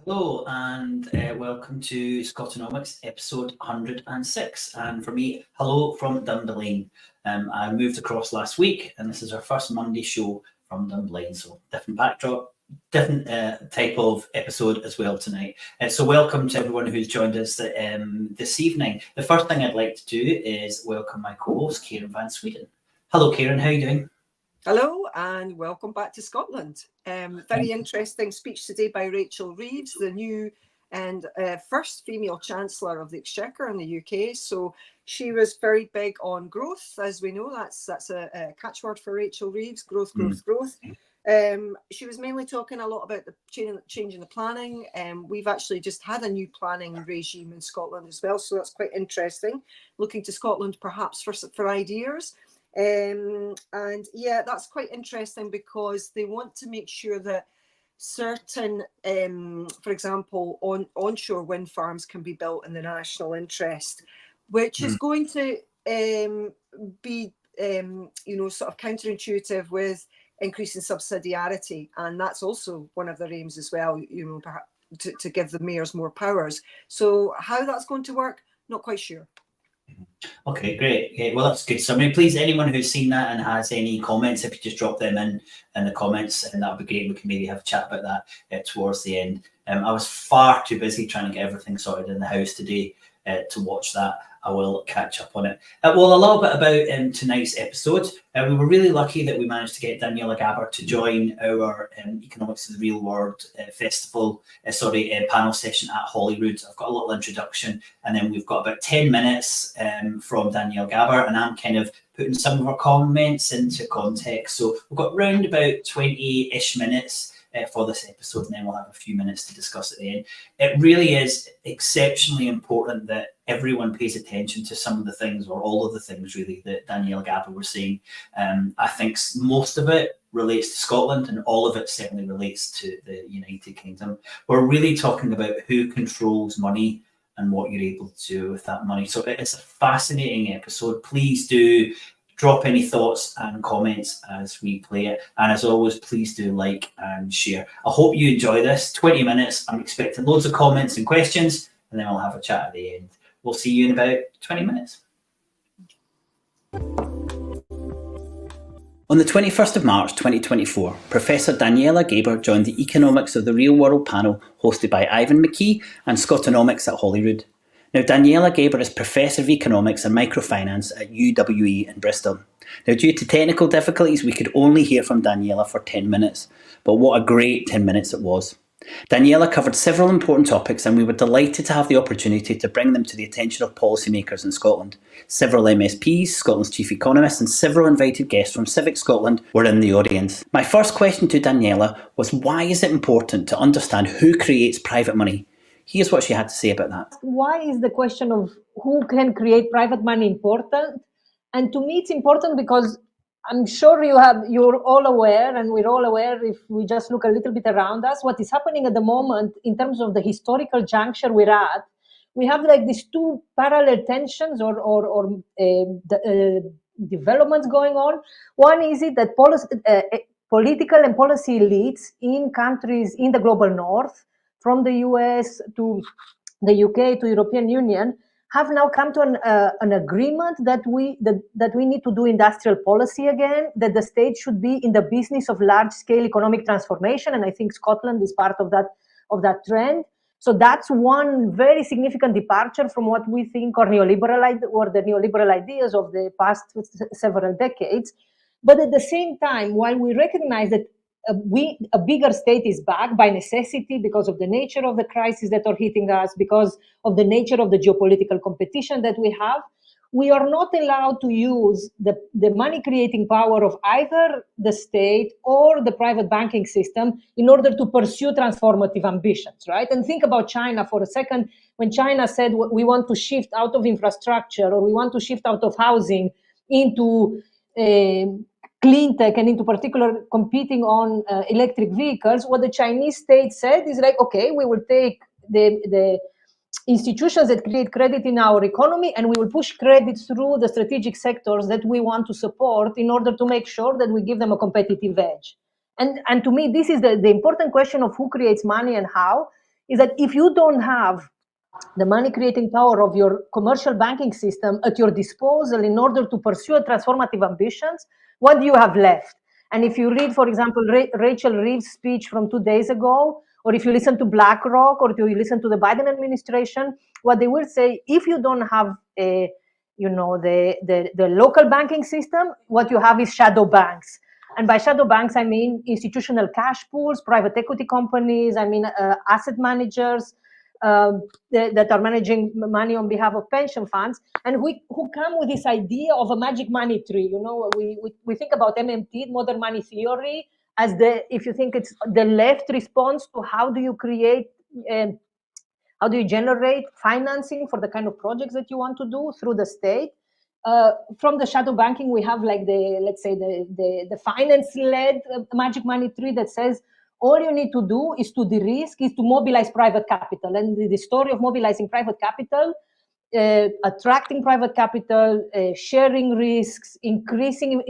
Hello and welcome to SCOTONOMICS episode 106. And for me, hello from Dunblane. I moved across last week and this is our first Monday show from Dunblane. So different backdrop, different type of episode as well tonight. So welcome to everyone who's joined us this evening. The first thing I'd like to do is welcome my co-host, Kieran Van Sweden. Hello, Kieran, how are you doing? Hello and welcome back to Scotland. Very interesting speech today by Rachel Reeves, the new and first female Chancellor of the Exchequer in the UK. So she was very big on growth, as we know. That's a catchword for Rachel Reeves: growth. She was mainly talking a lot about the changing the planning. We've actually just had a new planning regime in Scotland as well, so that's quite interesting. Looking to Scotland perhaps for ideas. And yeah, that's quite interesting because they want to make sure that certain, for example, onshore wind farms can be built in the national interest, which is going to be, sort of counterintuitive with increasing subsidiarity. And that's also one of their aims as well, perhaps to give the mayors more powers. So how that's going to work, not quite sure. Okay, great. Okay, well, that's good. So, please, anyone who's seen that and has any comments, if you just drop them in the comments, and that would be great. We can maybe have a chat about that towards the end. I was far too busy trying to get everything sorted in the house today to watch that. I will catch up on it. Well, a little bit about tonight's episode. We were really lucky that we managed to get Daniela Gabor to join our Economics of the Real World panel session at Holyrood. I've got a little introduction, and then we've got about 10 minutes from Daniela Gabor, and I'm kind of putting some of our comments into context. So we've got round about 20-ish minutes for this episode, and then we'll have a few minutes to discuss at the end. It really is exceptionally important that everyone pays attention to some of the things, or all of the things really, that Daniela Gabor was saying. I think most of it relates to Scotland, and all of it certainly relates to the United Kingdom. We're really talking about who controls money and what you're able to do with that money. So it's a fascinating episode. Please do drop any thoughts and comments as we play it. And as always, please do like and share. I hope you enjoy this. 20 minutes. I'm expecting loads of comments and questions, and then we'll have a chat at the end. We'll see you in about 20 minutes. On the 21st of March 2024, Professor Daniela Gabor joined the Economics of the Real World panel hosted by Ivan McKee and SCOTONOMICS at Holyrood. Now, Daniela Gabor is Professor of Economics and Microfinance at UWE in Bristol. Now, due to technical difficulties, we could only hear from Daniela for 10 minutes, but what a great 10 minutes it was. Daniela covered several important topics, and we were delighted to have the opportunity to bring them to the attention of policymakers in Scotland. Several MSPs, Scotland's chief economists, and several invited guests from Civic Scotland were in the audience. My first question to Daniela was, why is it important to understand who creates private money? Here's what she had to say about that. Why is the question of who can create private money important? And to me, it's important because I'm sure you're all aware, and we're all aware if we just look a little bit around us, what is happening at the moment in terms of the historical juncture we're at. We have like these two parallel tensions or developments going on. One is it that political and policy elites in countries in the global north, from the US to the UK to European Union, have now come to an agreement that we need to do industrial policy again, that the state should be in the business of large-scale economic transformation, and I think Scotland is part of that trend. So that's one very significant departure from what we think are the neoliberal ideas of the past several decades. But at the same time, while we recognize that a bigger state is back by necessity because of the nature of the crises that are hitting us, because of the nature of the geopolitical competition that we have, we are not allowed to use the money-creating power of either the state or the private banking system in order to pursue transformative ambitions, right? And think about China for a second. When China said we want to shift out of infrastructure, or we want to shift out of housing into clean tech, and into particular competing on electric vehicles, what the Chinese state said is like, okay, we will take the institutions that create credit in our economy, and we will push credit through the strategic sectors that we want to support in order to make sure that we give them a competitive edge. And to me, this is the important question of who creates money and how. is that if you don't have the money creating power of your commercial banking system at your disposal in order to pursue transformative ambitions, what do you have left? And if you read, for example, Rachel Reeves' speech from 2 days ago, or if you listen to BlackRock, or if you listen to the Biden administration, what they will say, if you don't have the local banking system, what you have is shadow banks. And by shadow banks, I mean institutional cash pools, private equity companies, I mean asset managers, that are managing money on behalf of pension funds, and who come with this idea of a magic money tree. We think about MMT, modern money theory, as if you think it's the left response to how do you create, how do you generate financing for the kind of projects that you want to do through the state. From the shadow banking, we have like the finance-led magic money tree that says, all you need to do is to de-risk, is to mobilize private capital. And the story of mobilizing private capital, attracting private capital, sharing risks, increasing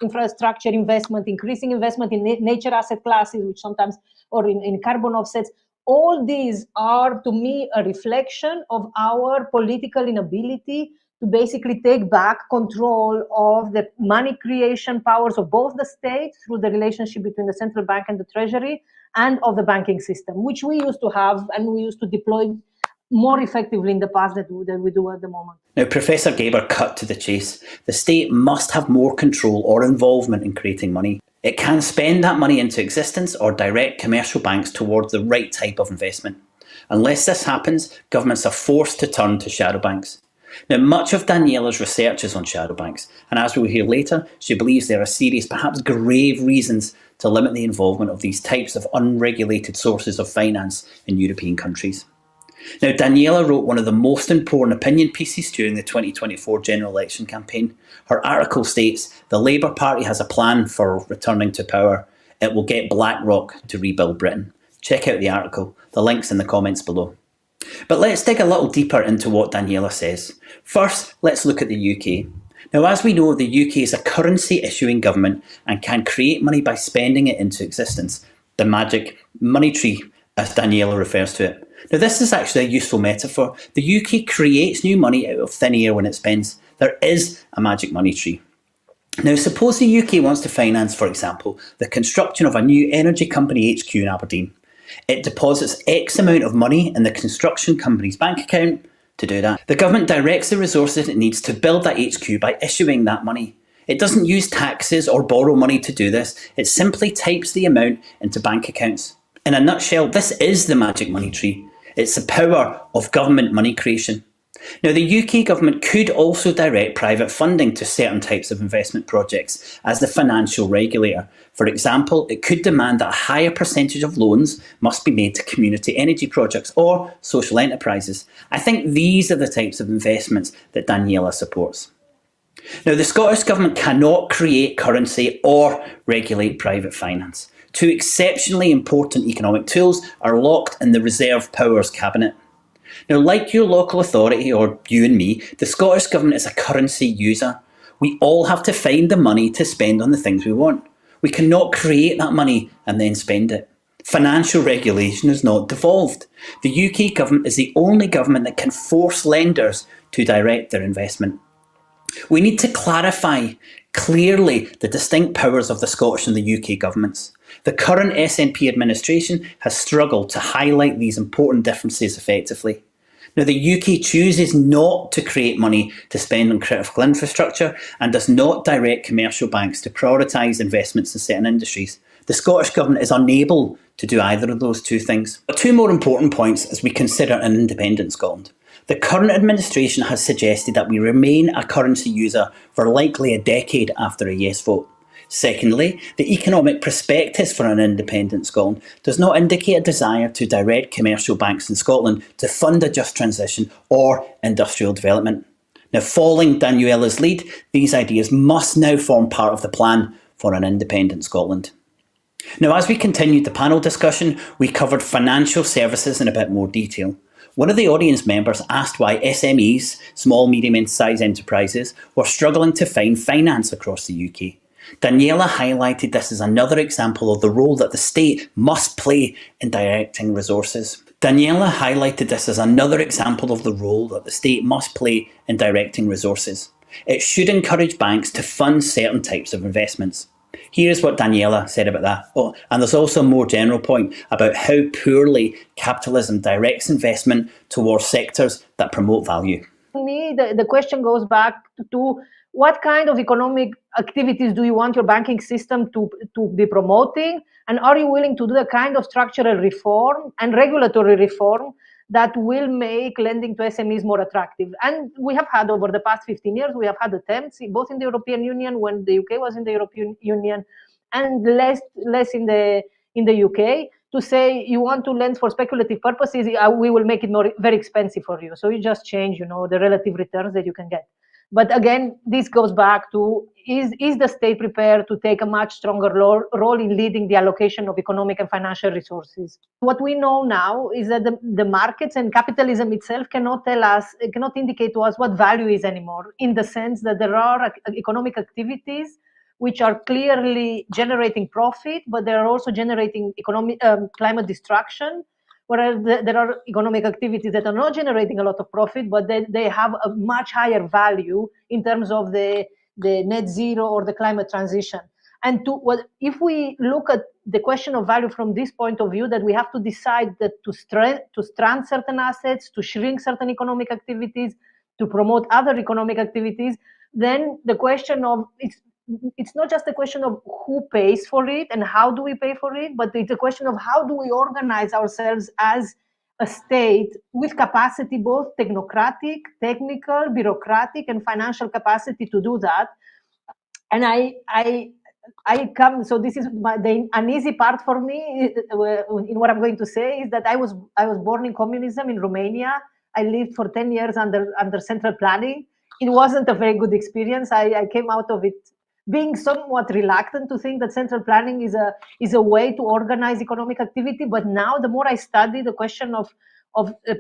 infrastructure investment, increasing investment in nature asset classes, which sometimes, or in carbon offsets, all these are, to me, a reflection of our political inability to basically take back control of the money creation powers of both the state through the relationship between the central bank and the treasury, and of the banking system, which we used to have and we used to deploy more effectively in the past than we do at the moment. Now, Professor Gabor cut to the chase. The state must have more control or involvement in creating money. It can spend that money into existence or direct commercial banks towards the right type of investment. Unless this happens, governments are forced to turn to shadow banks. Now, much of Daniela's research is on shadow banks, and as we will hear later, she believes there are serious, perhaps grave reasons to limit the involvement of these types of unregulated sources of finance in European countries. Now, Daniela wrote one of the most important opinion pieces during the 2024 general election campaign. Her article states, "The Labour Party has a plan for returning to power. It will get BlackRock to rebuild Britain." Check out the article. The link's in the comments below. But let's dig a little deeper into what Daniela says. First, let's look at the UK. Now, as we know, the UK is a currency issuing government and can create money by spending it into existence. The magic money tree, as Daniela refers to it. Now, this is actually a useful metaphor. The UK creates new money out of thin air when it spends. There is a magic money tree. Now, suppose the UK wants to finance, for example, the construction of a new energy company HQ in Aberdeen. It deposits X amount of money in the construction company's bank account. To do that, the government directs the resources it needs to build that HQ by issuing that money. It doesn't use taxes or borrow money to do this. It simply types the amount into bank accounts. In a nutshell, this is the magic money tree. It's the power of government money creation. Now, the UK government could also direct private funding to certain types of investment projects as the financial regulator. For example, it could demand that a higher percentage of loans must be made to community energy projects or social enterprises. I think these are the types of investments that Daniela supports. Now, the Scottish Government cannot create currency or regulate private finance. Two exceptionally important economic tools are locked in the Reserve Powers Cabinet. Now, like your local authority or you and me, the Scottish Government is a currency user. We all have to find the money to spend on the things we want. We cannot create that money and then spend it. Financial regulation is not devolved. The UK Government is the only government that can force lenders to direct their investment. We need to clarify clearly the distinct powers of the Scottish and the UK governments. The current SNP administration has struggled to highlight these important differences effectively. Now, the UK chooses not to create money to spend on critical infrastructure and does not direct commercial banks to prioritise investments in certain industries. The Scottish Government is unable to do either of those two things. But two more important points as we consider an independent Scotland. The current administration has suggested that we remain a currency user for likely a decade after a yes vote. Secondly, the economic prospectus for an independent Scotland does not indicate a desire to direct commercial banks in Scotland to fund a just transition or industrial development. Now, following Daniela's lead, these ideas must now form part of the plan for an independent Scotland. Now, as we continued the panel discussion, we covered financial services in a bit more detail. One of the audience members asked why SMEs, small, medium and size enterprises, were struggling to find finance across the UK. Daniela highlighted this as another example of the role that the state must play in directing resources. Daniela highlighted this as another example of the role that the state must play in directing resources. It should encourage banks to fund certain types of investments. Here's what Daniela said about that. Oh, and there's also a more general point about how poorly capitalism directs investment towards sectors that promote value. To me, the question goes back to what kind of economic activities do you want your banking system to be promoting? And are you willing to do the kind of structural reform and regulatory reform that will make lending to SMEs more attractive? And we have had, over the past 15 years, we have had attempts both in the European Union, when the UK was in the European Union, and less in the UK, to say you want to lend for speculative purposes, we will make it very expensive for you. So you just change, the relative returns that you can get. But again, this goes back to, is the state prepared to take a much stronger role in leading the allocation of economic and financial resources? What we know now is that the markets and capitalism itself cannot indicate to us what value is anymore, in the sense that there are economic activities which are clearly generating profit, but they are also generating climate destruction. Whereas there are economic activities that are not generating a lot of profit, but they have a much higher value in terms of the net zero or the climate transition. And if we look at the question of value from this point of view, that we have to decide that to strand certain assets, to shrink certain economic activities, to promote other economic activities, then the question of it's not just a question of who pays for it and how do we pay for it, but it's a question of how do we organize ourselves as a state with capacity, both technocratic, technical, bureaucratic, and financial capacity to do that. And so this is the uneasy part for me in what I'm going to say, is that I was born in communism in Romania. I lived for 10 years under central planning. It wasn't a very good experience. I came out of it being somewhat reluctant to think that central planning is a way to organize economic activity. But now, the more I study the question of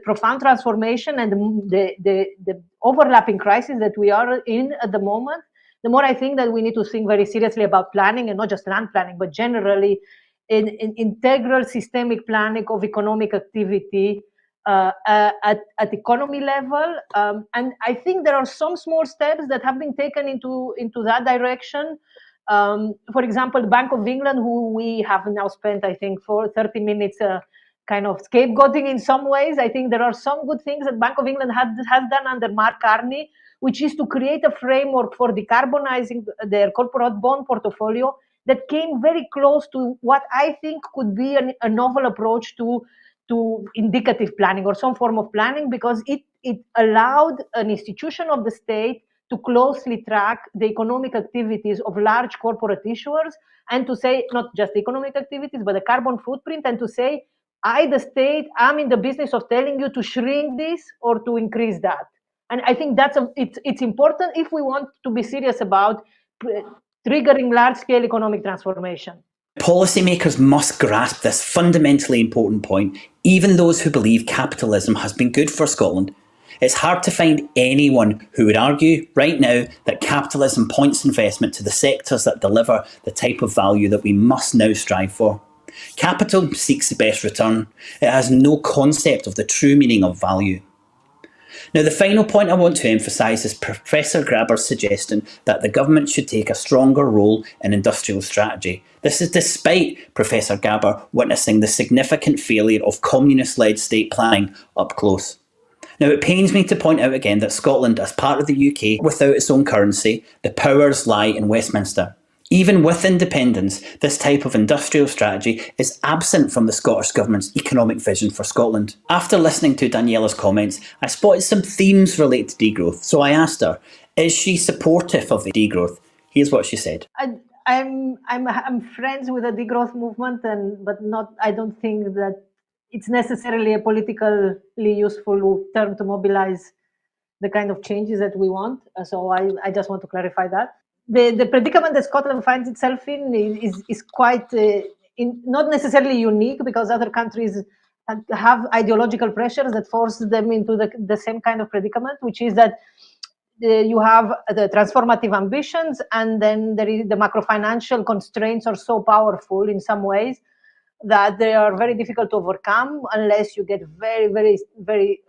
profound transformation and the overlapping crisis that we are in at the moment, the more I think that we need to think very seriously about planning, and not just land planning, but generally in integral systemic planning of economic activity at economy level. And I think there are some small steps that have been taken into that direction. For example, the Bank of England, who we have now spent, I think, for 30 minutes kind of scapegoating in some ways. I think there are some good things that Bank of England has done under Mark Carney, which is to create a framework for decarbonizing their corporate bond portfolio that came very close to what I think could be a novel approach to indicative planning or some form of planning, because it allowed an institution of the state to closely track the economic activities of large corporate issuers, and to say not just the economic activities, but the carbon footprint, and to say, I, the state, am in the business of telling you to shrink this or to increase that. And I think it's important if we want to be serious about triggering large-scale economic transformation. Policymakers must grasp this fundamentally important point, even those who believe capitalism has been good for Scotland. It's hard to find anyone who would argue right now that capitalism points investment to the sectors that deliver the type of value that we must now strive for. Capital seeks the best return. It has no concept of the true meaning of value. Now, the final point I want to emphasise is Professor Gabor's suggestion that the government should take a stronger role in industrial strategy. This is despite Professor Gabor witnessing the significant failure of communist-led state planning up close. Now, it pains me to point out again that Scotland, as part of the UK, without its own currency, the powers lie in Westminster. Even with independence, this type of industrial strategy is absent from the Scottish Government's economic vision for Scotland. After listening to Daniela's comments, I spotted some themes related to degrowth, so I asked her, is she supportive of the degrowth? Here's what she said. I'm friends with the degrowth movement, but not. I don't think that it's necessarily a politically useful term to mobilize the kind of changes that we want. So I just want to clarify that. The predicament that Scotland finds itself in is quite not necessarily unique, because other countries have ideological pressures that force them into the same kind of predicament, which is that you have the transformative ambitions, and then there is the macrofinancial constraints are so powerful in some ways that they are very difficult to overcome unless you get very, very, very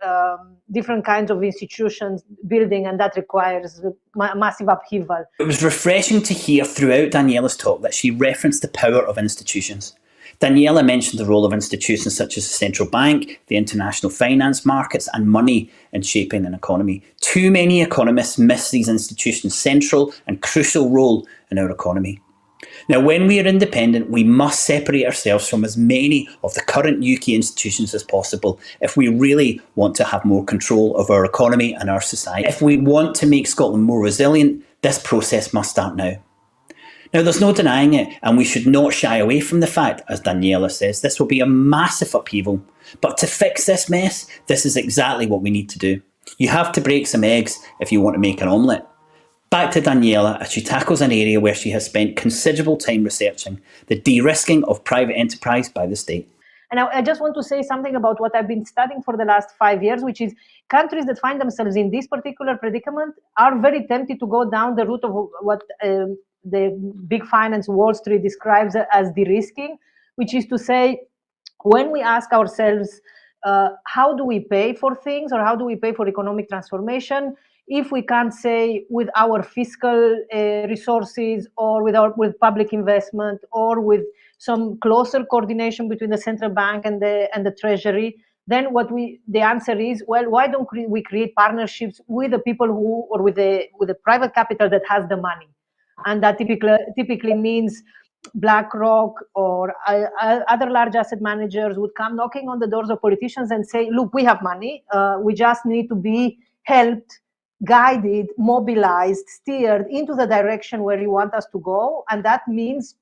different kinds of institutions building, and that requires massive upheaval. It was refreshing to hear throughout Daniela's talk that she referenced the power of institutions. Daniela mentioned the role of institutions such as the central bank, the international finance markets, and money in shaping an economy. Too many economists miss these institutions' central and crucial role in our economy. Now, when we are independent, we must separate ourselves from as many of the current UK institutions as possible if we really want to have more control of our economy and our society. If we want to make Scotland more resilient, this process must start now. Now, there's no denying it, and we should not shy away from the fact, as Daniela says, this will be a massive upheaval. But to fix this mess, this is exactly what we need to do. You have to break some eggs if you want to make an omelette. Back to Daniela as she tackles an area where she has spent considerable time researching, the de-risking of private enterprise by the state. And I just want to say something about what I've been studying for the last 5 years, which is countries that find themselves in this particular predicament are very tempted to go down the route of what the big finance Wall Street describes as de-risking, which is to say, when we ask ourselves, how do we pay for things, or how do we pay for economic transformation, if we can't say with our fiscal resources, or with public investment, or with some closer coordination between the central bank and the treasury, then the answer is, well, why don't we create partnerships with the people who, or with the private capital that has the money? And that typically means BlackRock or other large asset managers would come knocking on the doors of politicians and say, look, we have money, we just need to be helped, guided, mobilized, steered into the direction where you want us to go. And that means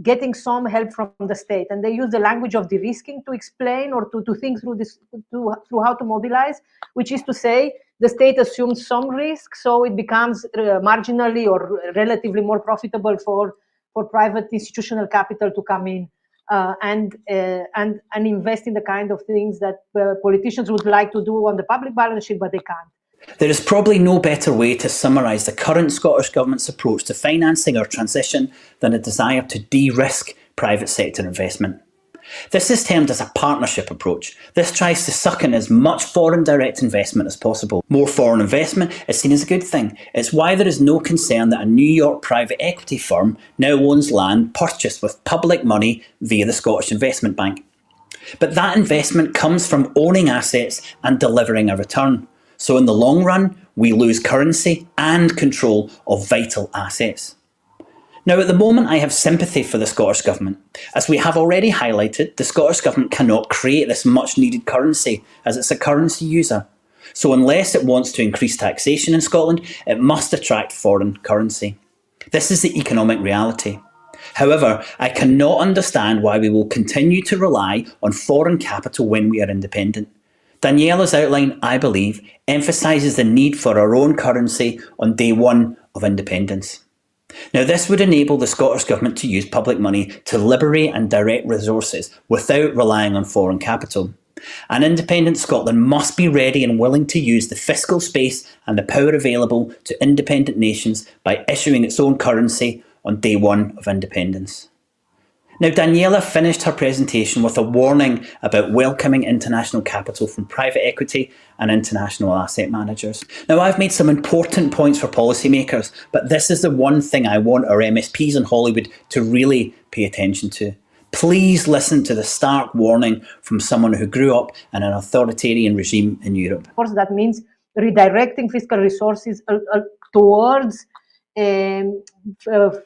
getting some help from the state. And they use the language of de-risking to explain, or to think through this, through how to mobilize, which is to say the state assumes some risk, so it becomes marginally or relatively more profitable for private institutional capital to come in and invest in the kind of things that politicians would like to do on the public balance sheet, but they can't. There is probably no better way to summarise the current Scottish Government's approach to financing our transition than a desire to de-risk private sector investment. This is termed as a partnership approach. This tries to suck in as much foreign direct investment as possible. More foreign investment is seen as a good thing. It's why there is no concern that a New York private equity firm now owns land purchased with public money via the Scottish Investment Bank. But that investment comes from owning assets and delivering a return. So in the long run, we lose currency and control of vital assets. Now, at the moment, I have sympathy for the Scottish Government. As we have already highlighted, the Scottish Government cannot create this much needed currency, as it's a currency user. So unless it wants to increase taxation in Scotland, it must attract foreign currency. This is the economic reality. However, I cannot understand why we will continue to rely on foreign capital when we are independent. Daniela's outline, I believe, emphasises the need for our own currency on day one of independence. Now, this would enable the Scottish Government to use public money to liberate and direct resources without relying on foreign capital. An independent Scotland must be ready and willing to use the fiscal space and the power available to independent nations by issuing its own currency on day one of independence. Now, Daniela finished her presentation with a warning about welcoming international capital from private equity and international asset managers. Now, I've made some important points for policymakers, but this is the one thing I want our MSPs in Hollywood to really pay attention to. Please listen to the stark warning from someone who grew up in an authoritarian regime in Europe. Of course, that means redirecting fiscal resources towards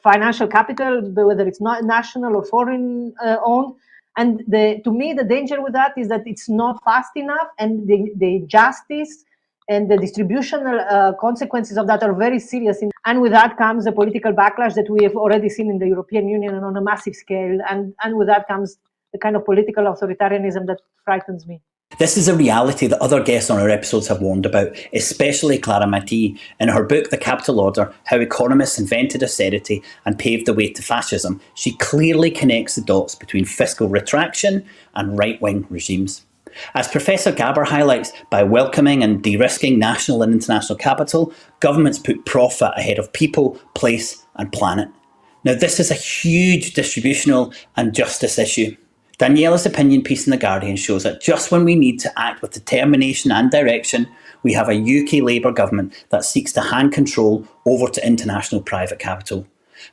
financial capital, whether it's not national or foreign owned. And to me, the danger with that is that it's not fast enough, and the justice and the distributional consequences of that are very serious. And with that comes a political backlash that we have already seen in the European Union and on a massive scale. And with that comes the kind of political authoritarianism that frightens me. This is a reality that other guests on our episodes have warned about, especially Clara Matthee. In her book, The Capital Order, How Economists Invented Austerity and Paved the Way to Fascism, she clearly connects the dots between fiscal retraction and right-wing regimes. As Professor Gabor highlights, by welcoming and de-risking national and international capital, governments put profit ahead of people, place and planet. Now, this is a huge distributional and justice issue. Daniela's opinion piece in The Guardian shows that just when we need to act with determination and direction, we have a UK Labour government that seeks to hand control over to international private capital.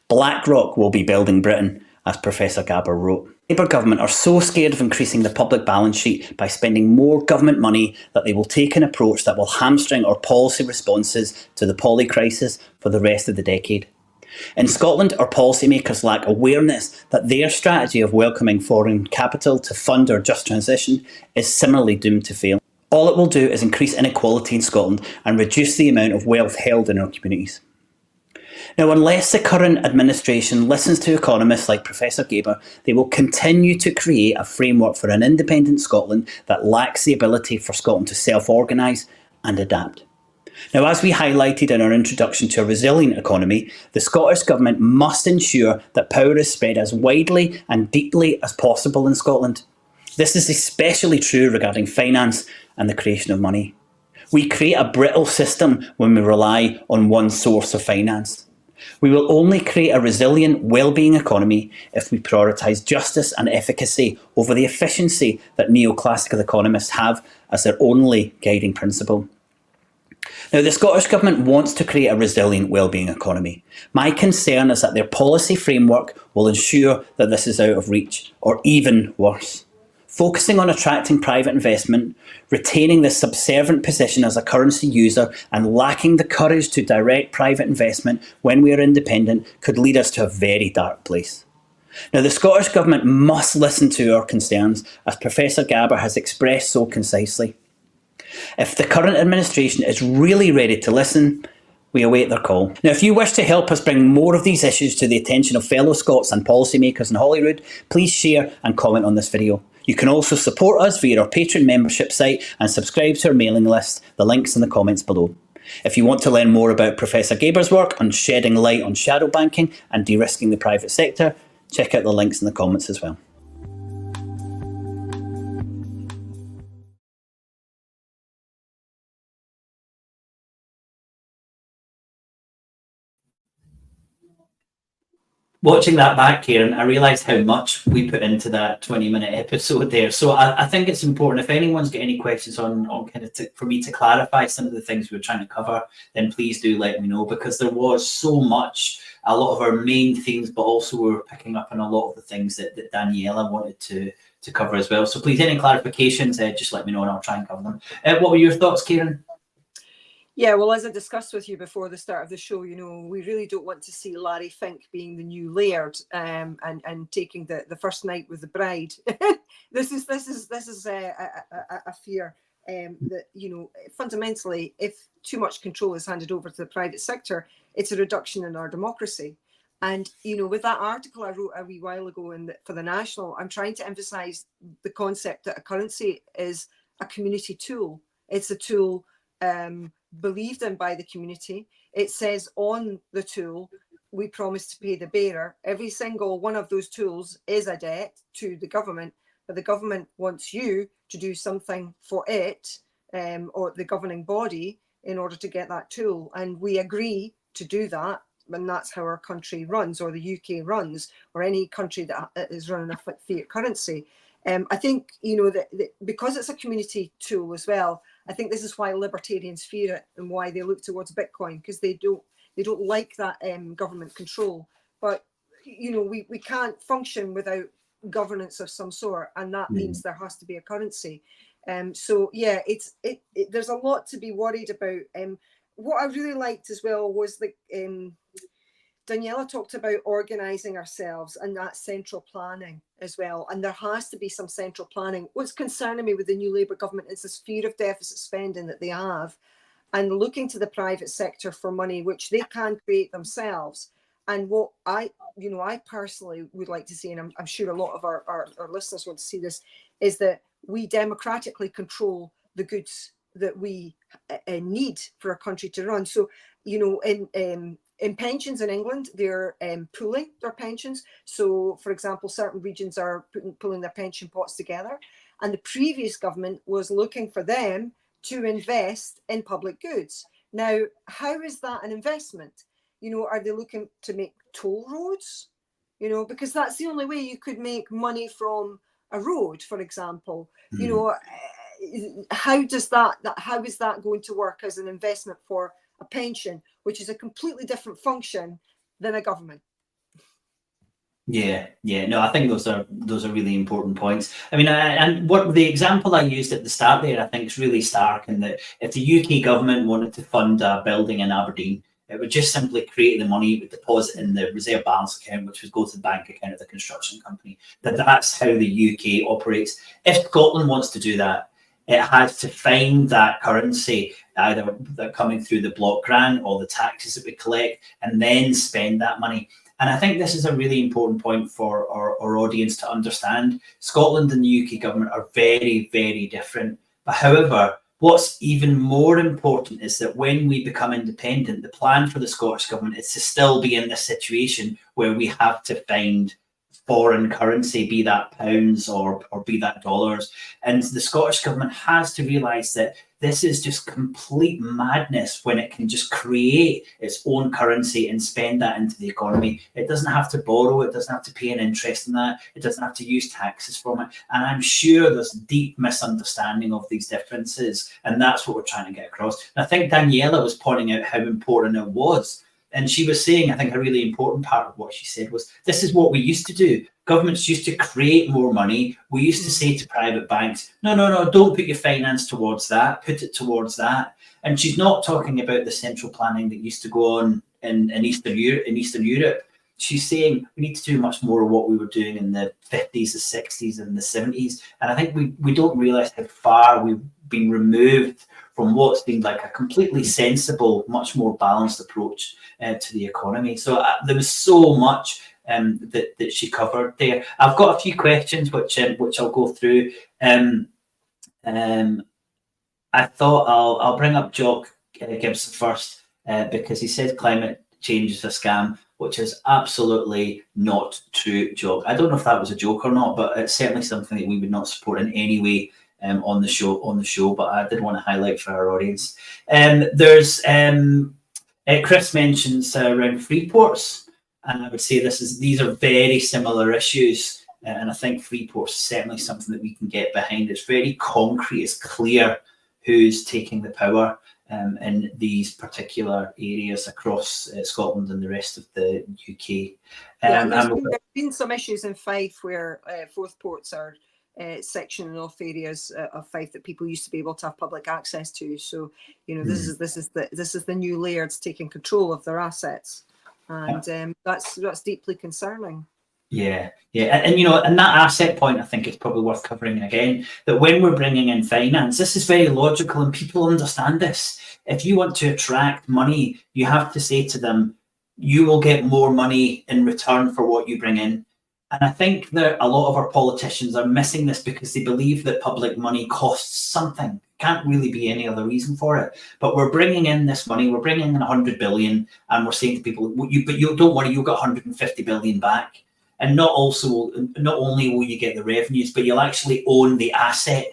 BlackRock will be building Britain, as Professor Gabor wrote. Labour government are so scared of increasing the public balance sheet by spending more government money that they will take an approach that will hamstring our policy responses to the poly crisis for the rest of the decade. In Scotland, our policymakers lack awareness that their strategy of welcoming foreign capital to fund our just transition is similarly doomed to fail. All it will do is increase inequality in Scotland and reduce the amount of wealth held in our communities. Now, unless the current administration listens to economists like Professor Gabor, they will continue to create a framework for an independent Scotland that lacks the ability for Scotland to self-organise and adapt. Now, as we highlighted in our introduction to a resilient economy, the Scottish Government must ensure that power is spread as widely and deeply as possible in Scotland. This is especially true regarding finance and the creation of money. We create a brittle system when we rely on one source of finance. We will only create a resilient, well-being economy if we prioritise justice and efficacy over the efficiency that neoclassical economists have as their only guiding principle. Now, the Scottish Government wants to create a resilient wellbeing economy. My concern is that their policy framework will ensure that this is out of reach, or even worse. Focusing on attracting private investment, retaining this subservient position as a currency user, and lacking the courage to direct private investment when we are independent could lead us to a very dark place. Now, the Scottish Government must listen to our concerns, as Professor Gabor has expressed so concisely. If the current administration is really ready to listen, we await their call. Now, if you wish to help us bring more of these issues to the attention of fellow Scots and policymakers in Holyrood, please share and comment on this video. You can also support us via our Patreon membership site and subscribe to our mailing list. The link's in the comments below. If you want to learn more about Professor Gabor's work on shedding light on shadow banking and de-risking the private sector, check out the links in the comments as well. Watching that back, Kieran, I realised how much we put into that 20-minute episode there. So I think it's important, if anyone's got any questions on kind of for me to clarify some of the things we were trying to cover, then please do let me know, because there was so much, a lot of our main themes, but also we were picking up on a lot of the things that Daniela wanted to cover as well. So please, any clarifications, just let me know and I'll try and cover them. What were your thoughts, Kieran? Yeah, well, as I discussed with you before the start of the show, you know, we really don't want to see Larry Fink being the new Laird and taking the first night with the bride. This is a fear that, you know, fundamentally, if too much control is handed over to the private sector, it's a reduction in our democracy. And, you know, with that article I wrote a wee while ago for the National, I'm trying to emphasise the concept that a currency is a community tool. It's a tool believed in by the community. It says on the tool, we promise to pay the bearer. Every single one of those tools is a debt to the government, but the government wants you to do something for it or the governing body in order to get that tool. And we agree to do that, and that's how our country runs, or the UK runs, or any country that is running a fiat currency. I think, you know, that because it's a community tool as well, I think this is why libertarians fear it and why they look towards Bitcoin, because they don't like that government control. But, you know, we can't function without governance of some sort, and that means there has to be a currency. So yeah, there's a lot to be worried about. What I really liked as well was Daniela talked about organising ourselves and that central planning as well. And there has to be some central planning. What's concerning me with the new Labour government is this fear of deficit spending that they have, and looking to the private sector for money, which they can create themselves. And what I personally would like to see, and I'm sure a lot of our listeners want to see this, is that we democratically control the goods that we need for a country to run. So, you know, in pensions in England, they're pooling their pensions. So, for example, certain regions are pulling their pension pots together. And the previous government was looking for them to invest in public goods. Now, how is that an investment? You know, are they looking to make toll roads? You know, because that's the only way you could make money from a road, for example, you know, how is that going to work as an investment for a pension, which is a completely different function than a government? Yeah, no, I think those are really important points. I mean, and what the example I used at the start there, I think is really stark in that if the UK government wanted to fund a building in Aberdeen, it would just simply create the money, it would deposit in the reserve balance account, which would go to the bank account of the construction company. That's how the UK operates. If Scotland wants to do that, it has to find that currency, either coming through the block grant or the taxes that we collect, and then spend that money. And I think this is a really important point for our audience to understand. Scotland and the UK government are very, very different. But however, what's even more important is that when we become independent, the plan for the Scottish government is to still be in this situation where we have to find foreign currency, be that pounds or be that dollars. And the Scottish government has to realise that this is just complete madness when it can just create its own currency and spend that into the economy. It doesn't have to borrow, it doesn't have to pay an interest in that, it doesn't have to use taxes from it. And I'm sure there's deep misunderstanding of these differences, and that's what we're trying to get across. And I think Daniela was pointing out how important it was. And she was saying, I think a really important part of what she said was, this is what we used to do. Governments used to create more money. We used to say to private banks, no, don't put your finance towards that, put it towards that. And she's not talking about the central planning that used to go on in Eastern Europe. She's saying we need to do much more of what we were doing in the 50s, the 60s and the 70s. And I think we don't realise how far we've been removed from what seemed like a completely sensible, much more balanced approach to the economy. So there was so much that she covered there. I've got a few questions which I'll go through. I thought I'll bring up Jock Gibson first because he said climate change is a scam, which is absolutely not true, Jock. I don't know if that was a joke or not, but it's certainly something that we would not support in any way on the show, but I did want to highlight for our audience. There's Chris mentions around free ports, and I would say these are very similar issues, and I think free ports is certainly something that we can get behind. It's very concrete, it's clear who's taking the power in these particular areas across Scotland and the rest of the UK. There's been some issues in Fife where fourth ports are sectioning off areas of Fife that people used to be able to have public access to. So, you know, this is the new lairds taking control of their assets, and that's deeply concerning. Yeah, and you know, and that asset point, I think, is probably worth covering again. That when we're bringing in finance, this is very logical, and people understand this. If you want to attract money, you have to say to them, "You will get more money in return for what you bring in." And I think that a lot of our politicians are missing this because they believe that public money costs something. Can't really be any other reason for it. But we're bringing in this money, we're bringing in 100 billion, and we're saying to people, but you don't worry, you'll get 150 billion back. And not only will you get the revenues, but you'll actually own the asset.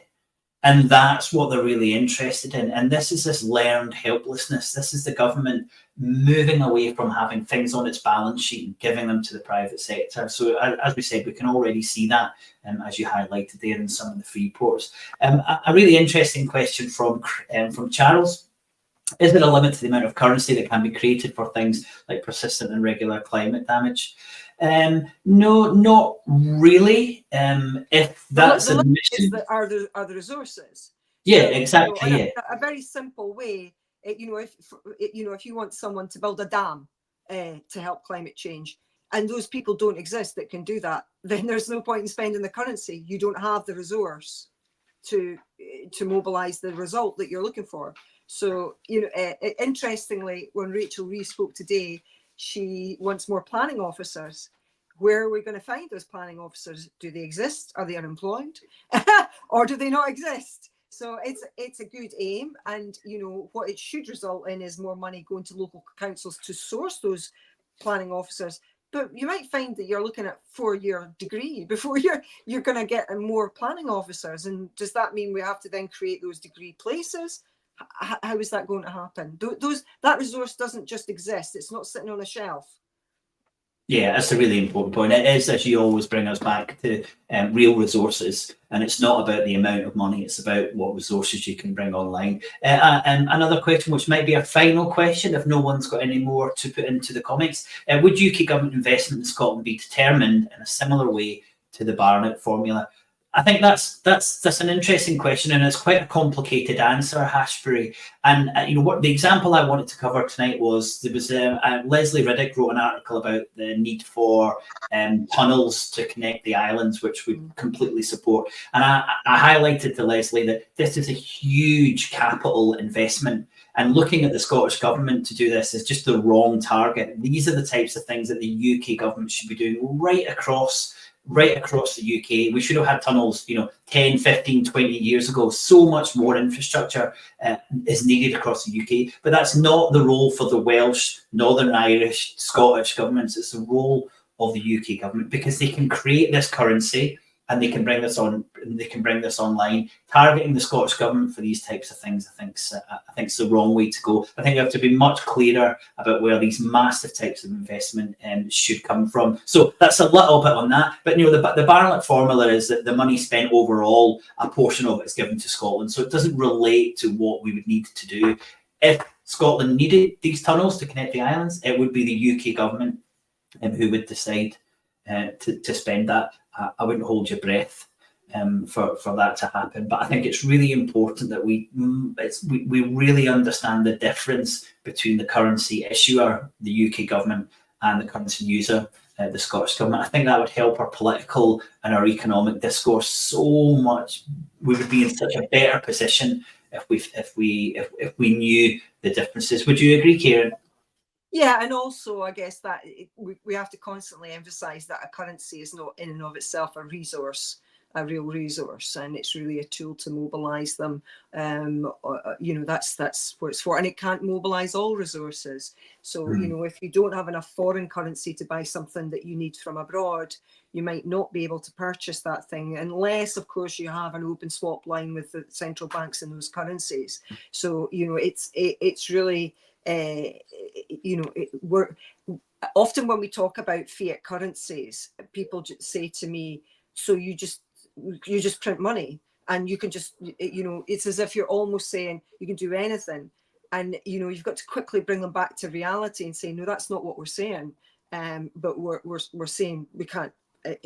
And that's what they're really interested in. And this is this learned helplessness. This is the government moving away from having things on its balance sheet and giving them to the private sector. So as we said, we can already see that, as you highlighted there in some of the free ports. A really interesting question from Charles. Is there a limit to the amount of currency that can be created for things like persistent and regular climate damage? No, not really. If that's the an mission, are the resources. Yeah, exactly. So, yeah. A very simple way. If you want someone to build a dam to help climate change, and those people don't exist that can do that, then there's no point in spending the currency. You don't have the resource to mobilize the result that you're looking for. So, interestingly, when Rachel Reeves spoke today, she wants more planning officers. Where are we going to find those planning officers? Do they exist? Are they unemployed? Or do they not exist? So it's a good aim. And, what it should result in is more money going to local councils to source those planning officers. But you might find that you're looking at 4-year degree before you're going to get more planning officers. And does that mean we have to then create those degree places? How is that going to happen? That resource doesn't just exist. It's not sitting on a shelf. Yeah, that's a really important point. It is, as you always bring us back to real resources, and it's not about the amount of money, it's about what resources you can bring online. And another question, which might be a final question, if no one's got any more to put into the comments, would UK government investment in Scotland be determined in a similar way to the Barnett formula? I think that's an interesting question, and it's quite a complicated answer, Hashbury. And you know what, the example I wanted to cover tonight was there was Leslie Riddick wrote an article about the need for tunnels to connect the islands, which we completely support. And I highlighted to Leslie that this is a huge capital investment, and looking at the Scottish government to do this is just the wrong target. These are the types of things that the UK government should be doing right across the UK. We should have had tunnels, 10, 15, 20 years ago. So much more infrastructure is needed across the UK, but that's not the role for the Welsh, Northern Irish, Scottish governments. It's the role of the UK government, because they can create this currency and they can bring this online. Targeting the Scottish government for these types of things, I think is the wrong way to go. I think we have to be much clearer about where these massive types of investment should come from. So that's a little bit on that. But the Barnett formula is that the money spent overall, a portion of it is given to Scotland. So it doesn't relate to what we would need to do. If Scotland needed these tunnels to connect the islands, it would be the UK government who would decide to spend that. I wouldn't hold your breath for that to happen, but I think it's really important that we really understand the difference between the currency issuer, the UK government, and the currency user, the Scottish government. I think that would help our political and our economic discourse so much. We would be in such a better position if we knew the differences. Would you agree, Kieran? Yeah, and also I guess that we have to constantly emphasize that a currency is not in and of itself a real resource, and it's really a tool to mobilize them. That's what it's for, and it can't mobilize all resources. So if you don't have enough foreign currency to buy something that you need from abroad, you might not be able to purchase that thing, unless of course you have an open swap line with the central banks in those currencies. So it's really we're often, when we talk about fiat currencies, people say to me, so you just print money and you can just, it's as if you're almost saying you can do anything. And you've got to quickly bring them back to reality and say, no, that's not what we're saying. But we're saying we can't,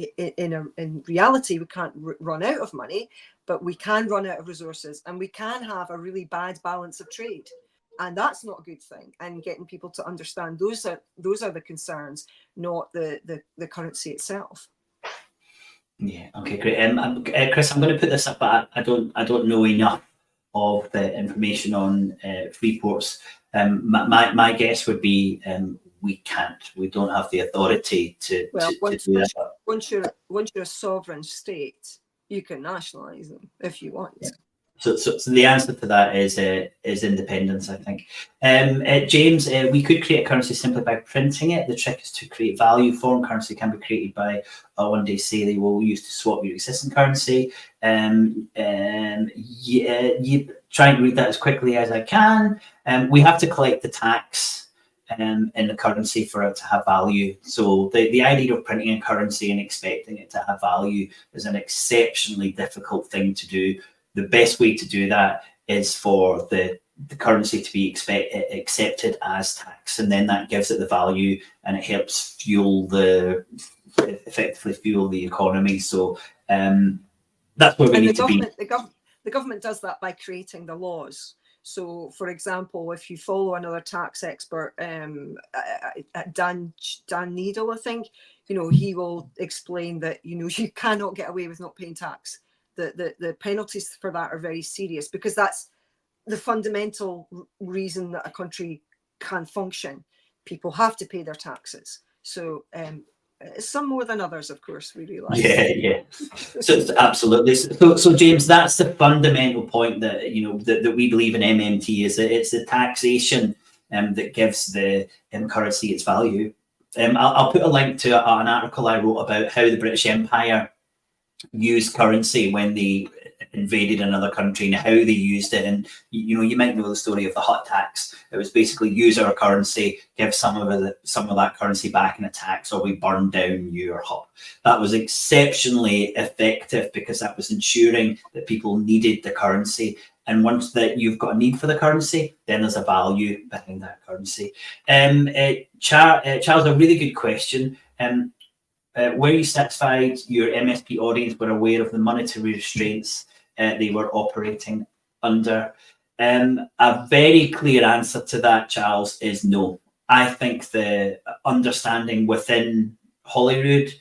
in reality, we can't run out of money, but we can run out of resources, and we can have a really bad balance of trade. And that's not a good thing. And getting people to understand those are the concerns, not the currency itself. Yeah. Okay. Great. Chris, I'm going to put this up, but I don't know enough of the information on free ports. My guess would be we can't. We don't have the authority to. Well, to do that. once you're a sovereign state, you can nationalise them if you want. Yeah. So the answer to that is independence, I think. James, we could create a currency simply by printing it. The trick is to create value. Foreign currency can be created by one day say they will use to swap your existing currency. You try and read that as quickly as I can. We have to collect the tax in the currency for it to have value. So the idea of printing a currency and expecting it to have value is an exceptionally difficult thing to do. The best way to do that is for the currency to be accepted as tax, and then that gives it the value, and it helps effectively fuel the economy. So that's where we need to be. The government does that by creating the laws. So, for example, if you follow another tax expert, Dan Needle, I think, he will explain that you cannot get away with not paying tax. The penalties for that are very serious, because that's the fundamental reason that a country can function. People have to pay their taxes. So some more than others, of course, we realise. Yeah. So absolutely. So James, that's the fundamental point that that we believe in MMT, is that it's the taxation that gives the currency its value. I'll put a link to an article I wrote about how the British Empire used currency when they invaded another country and how they used it. And you might know the story of the hut tax. It was basically use our currency, give some of that currency back in a tax, or we burn down your hut. That was exceptionally effective because that was ensuring that people needed the currency. And once that you've got a need for the currency, then there's a value behind that currency. Charles, a really good question. Were you satisfied your MSP audience were aware of the monetary restraints they were operating under? A very clear answer to that, Charles, is no. I think the understanding within Holyrood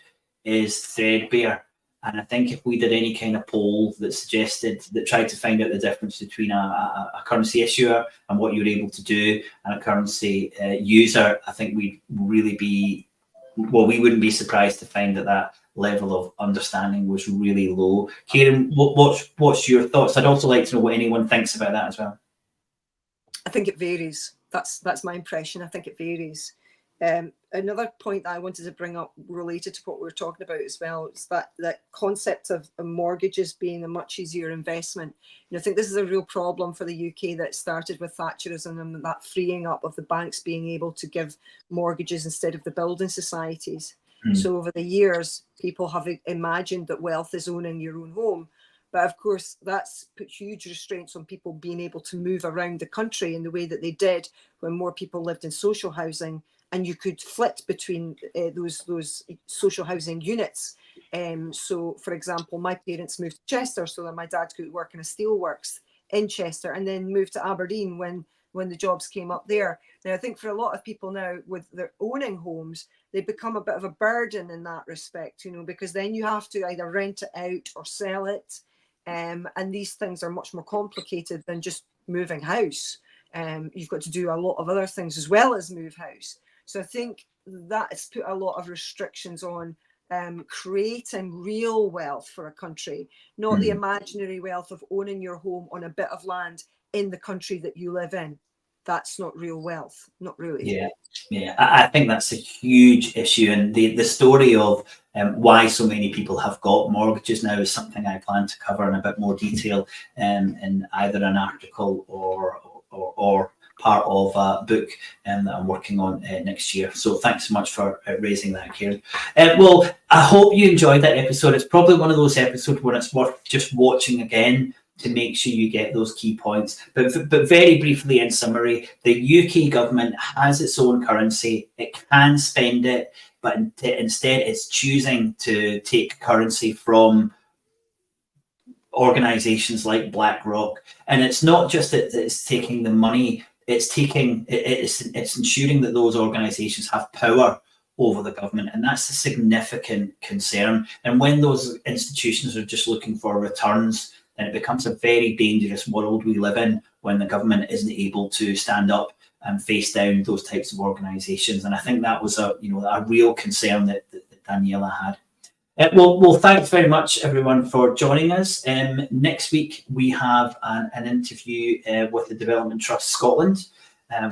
is threadbare. And I think if we did any kind of poll that tried to find out the difference between a currency issuer and what you're able to do and a currency user, I think we'd really be, well, we wouldn't be surprised to find that level of understanding was really low. Kieran, what's your thoughts? I'd also like to know what anyone thinks about that as well. I think it varies. That's my impression. I think it varies. Another point that I wanted to bring up related to what we were talking about as well is that concept of mortgages being a much easier investment. I think this is a real problem for the UK that started with Thatcherism and that freeing up of the banks being able to give mortgages instead of the building societies. So over the years, people have imagined that wealth is owning your own home. But of course, that's put huge restraints on people being able to move around the country in the way that they did when more people lived in social housing, and you could flit between those social housing units. So, for example, my parents moved to Chester so that my dad could work in a steelworks in Chester, and then moved to Aberdeen when the jobs came up there. Now, I think for a lot of people now with their owning homes, they become a bit of a burden in that respect, because then you have to either rent it out or sell it. And these things are much more complicated than just moving house. You've got to do a lot of other things as well as move house. So I think that has put a lot of restrictions on creating real wealth for a country, not the imaginary wealth of owning your home on a bit of land in the country that you live in. That's not real wealth, not really. Yeah. I think that's a huge issue, and the story of why so many people have got mortgages now is something I plan to cover in a bit more detail in either an article or part of a book that I'm working on next year. So thanks so much for raising that, Kieran. Well, I hope you enjoyed that episode. It's probably one of those episodes where it's worth just watching again to make sure you get those key points. But very briefly, in summary, the UK government has its own currency. It can spend it, but instead it's choosing to take currency from organisations like BlackRock. And it's not just that it's taking the money, it's ensuring that those organisations have power over the government, and that's a significant concern. And when those institutions are just looking for returns, then it becomes a very dangerous world we live in when the government isn't able to stand up and face down those types of organisations. And I think that was a real concern that Daniela had. Well, thanks very much, everyone, for joining us. Next week, we have an interview with the Development Trust Scotland,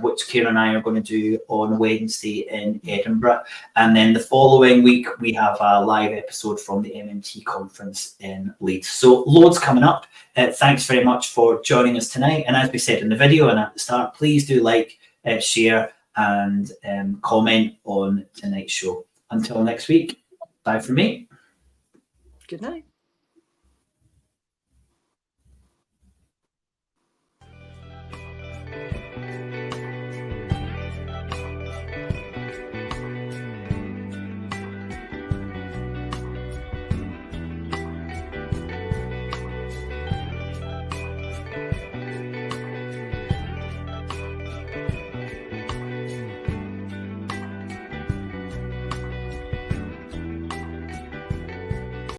which Kieran and I are going to do on Wednesday in Edinburgh. And then the following week, we have a live episode from the MMT conference in Leeds. So loads coming up. Thanks very much for joining us tonight. And as we said in the video and at the start, please do like, share and comment on tonight's show. Until next week, bye from me. Good night.